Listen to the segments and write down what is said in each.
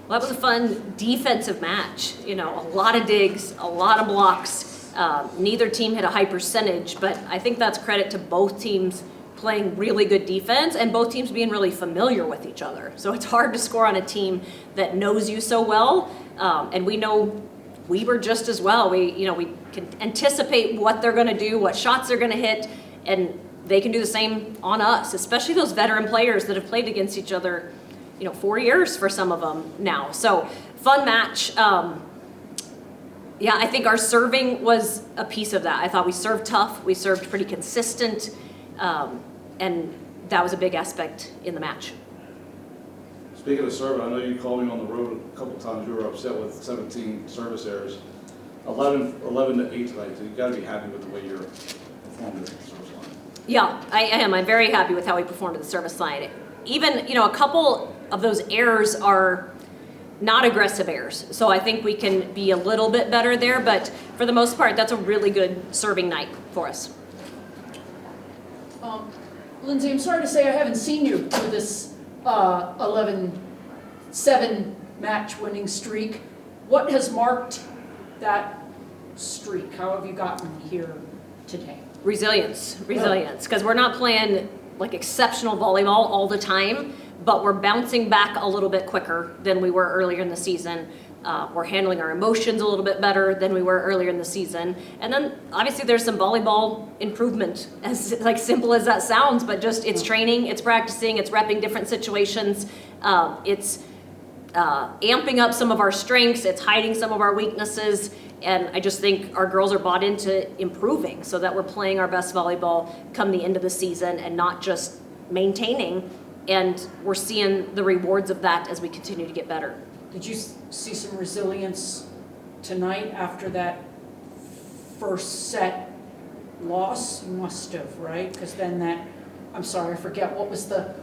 Well, that was a fun defensive match. A lot of digs, a lot of blocks. Neither team hit a high percentage, but I think that's credit to both teams playing really good defense and both teams being really familiar with each other. So it's hard to score on a team that knows you so well, and we know we were just as well. We can anticipate what they're going to do, what shots they're going to hit, and they can do the same on us, especially those veteran players that have played against each other, 4 years for some of them now. So fun match. I think our serving was a piece of that. I thought we served tough. We served pretty consistent. And that was a big aspect in the match. Speaking of serving, I know you called me on the road a couple times. You were upset with 17 service errors. 11 to 8 tonight. So you got to be happy with the way you're performing at the service line. Yeah, I am. I'm very happy with how we performed at the service line. Even, a couple of those errors are not aggressive errors. So I think we can be a little bit better there. But for the most part, that's a really good serving night for us. Lindsay, I'm sorry to say I haven't seen you for this 11-7 match winning streak. What has marked that streak? How have you gotten here today? Resilience, because we're not playing like exceptional volleyball all the time, but we're bouncing back a little bit quicker than we were earlier in the season. We're handling our emotions a little bit better than we were earlier in the season. And then obviously there's some volleyball improvement, as like simple as that sounds, but just it's training, it's practicing, it's repping different situations. It's amping up some of our strengths, it's hiding some of our weaknesses. And I just think our girls are bought into improving so that we're playing our best volleyball come the end of the season and not just maintaining. And we're seeing the rewards of that as we continue to get better. Did you see some resilience tonight after that first set loss? You must have, right? Because then I'm sorry, I forget what was the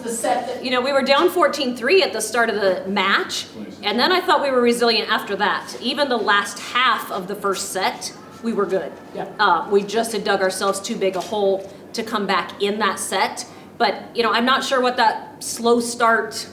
set that we were down 14-3 at the start of the match, and then I thought we were resilient after that. Even the last half of the first set, we were good. Yeah. We just had dug ourselves too big a hole to come back in that set. But I'm not sure what that slow start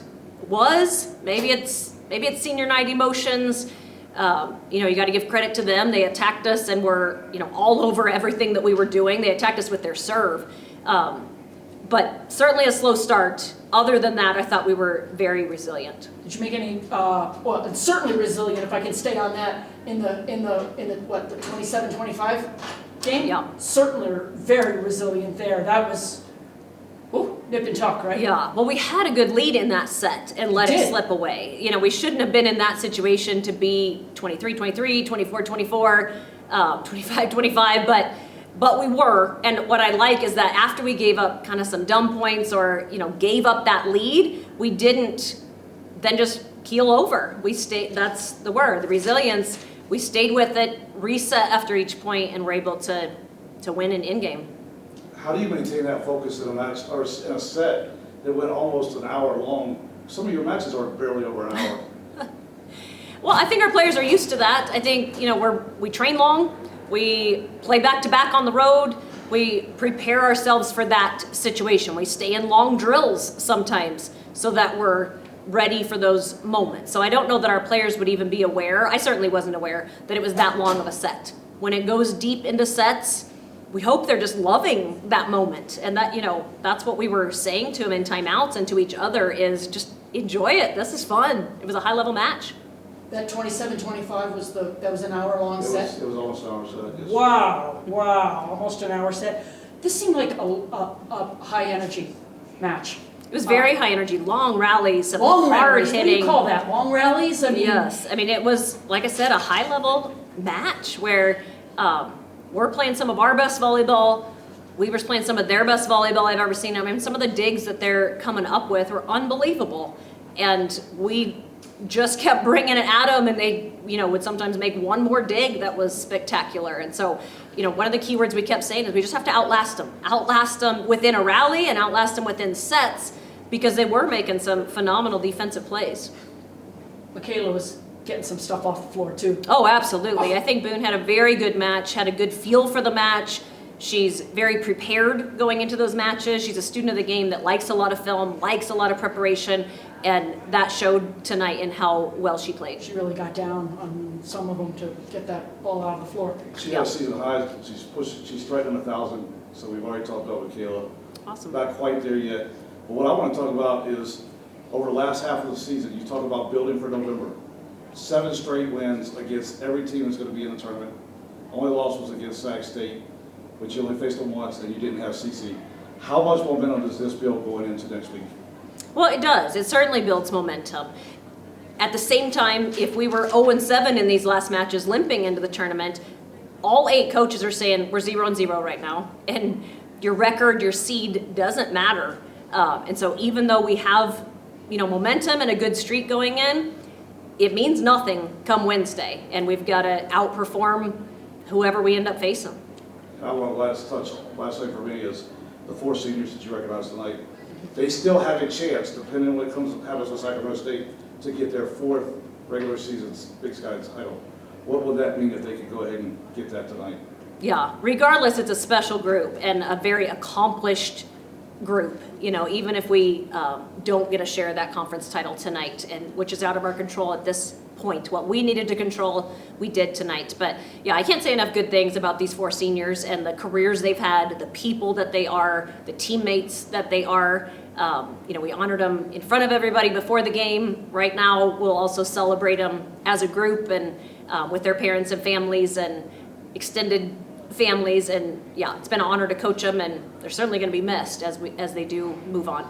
was. Maybe it's senior night emotions. You got to give credit to them. They attacked us and were all over everything that we were doing. They attacked us with their serve. But certainly a slow start. Other than that, I thought we were very resilient. Did you make any? Well, it's certainly resilient. If I can stay on that in the 27-25 game. Yeah. Certainly very resilient there. That was. Ooh, nip and tuck, right? Yeah, well, we had a good lead in that set and let it slip away. We shouldn't have been in that situation to be 23-23, 24-24, 25-25, but we were. And what I like is that after we gave up kind of some dumb points or, gave up that lead, we didn't then just keel over. We stayed, that's the word, the resilience. We stayed with it, reset after each point, and were able to win an in-game. How do you maintain that focus in a match or in a set that went almost an hour long? Some of your matches are barely over an hour. Well, I think our players are used to that. I think we train long, we play back to back on the road, we prepare ourselves for that situation. We stay in long drills sometimes so that we're ready for those moments. So I don't know that our players would even be aware. I certainly wasn't aware that it was that long of a set. When it goes deep into sets, we hope they're just loving that moment. And that, that's what we were saying to them in timeouts and to each other is just enjoy it. This is fun. It was a high level match. That 27-25 was an hour long set? It was almost an hour set. Yes. Wow, almost an hour set. This seemed like a high energy match. It was very high energy, long rallies, some long hard rallies. hitting. What do you call that? Long rallies? Yes. It was, like I said, a high level match where we're playing some of our best volleyball. Weaver's playing some of their best volleyball I've ever seen. Some of the digs that they're coming up with were unbelievable. And we just kept bringing it at them, and they, would sometimes make one more dig that was spectacular. And so, one of the key words we kept saying is we just have to outlast them. Outlast them within a rally and outlast them within sets because they were making some phenomenal defensive plays. Michaela was getting some stuff off the floor too. Oh, absolutely. I think Boone had a very good match, had a good feel for the match. She's very prepared going into those matches. She's a student of the game that likes a lot of film, likes a lot of preparation, And that showed tonight in how well she played. She really got down on some of them to get that ball out of the floor. She got a season high, she's threatening 1,000, so we've already talked about Michaela. Awesome. Not quite there yet, but what I want to talk about is, over the last half of the season, you talk about building for November. 7 straight wins against every team that's going to be in the tournament. Only loss was against Sac State, which you only faced them once, and you didn't have CC. How much momentum does this build going into next week? Well, it does. It certainly builds momentum. At the same time, if we were 0-7 in these last matches, limping into the tournament, all 8 coaches are saying we're 0-0 right now, and your record, your seed doesn't matter. And so even though we have, momentum and a good streak going in, it means nothing come Wednesday, and we've got to outperform whoever we end up facing. I want last thing for me is the 4 seniors that you recognize tonight. They still have a chance, depending on what happens with Sacramento State, to get their 4th regular season's Big Sky title. What would that mean if they could go ahead and get that tonight? Yeah, regardless, it's a special group and a very accomplished group. Even if we don't get a share of that conference title tonight, and which is out of our control at this point. What we needed to control, we did tonight. But yeah, I can't say enough good things about these 4 seniors and the careers they've had, the people that they are, the teammates that they are. We honored them in front of everybody before the game. Right now, we'll also celebrate them as a group and with their parents and families and extended families. And yeah, it's been an honor to coach them, and they're certainly going to be missed as they do move on.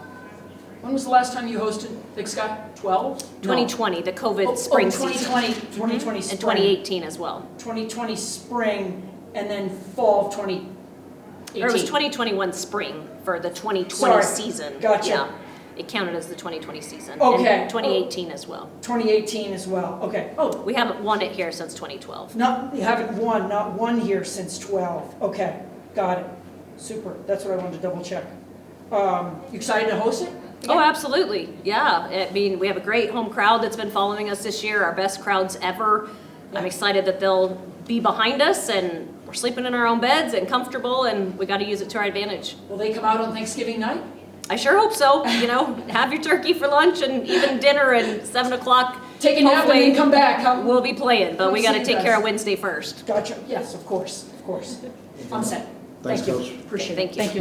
When was the last time you hosted Big Sky? 12? 2020, the COVID spring season. 2020 And spring. 2018 as well. 2020 spring, and then fall of 2018. Or it was 2021 spring for the 2020 Sorry. season. Gotcha. Yeah, it counted as the 2020 season. Okay. And 2018 as well. 2018 as well, okay. Oh, We haven't won it here since 2012. you haven't won, not one here since 12. Okay, got it. Super, that's what I wanted to double check. You excited to host it? Oh, absolutely. Yeah. I mean, we have a great home crowd that's been following us this year, our best crowds ever. I'm excited that they'll be behind us, and we're sleeping in our own beds and comfortable, and we got to use it to our advantage. Will they come out on Thanksgiving night? I sure hope so. Have your turkey for lunch and even dinner, and 7 o'clock. Take a nap and then come back, huh? We'll be playing, but Come we got see to you take guys. care of Wednesday first. Gotcha, yes, of course, of course. I'm set. Thanks, Thank you. Coach. Appreciate it. Thank you. Thank you.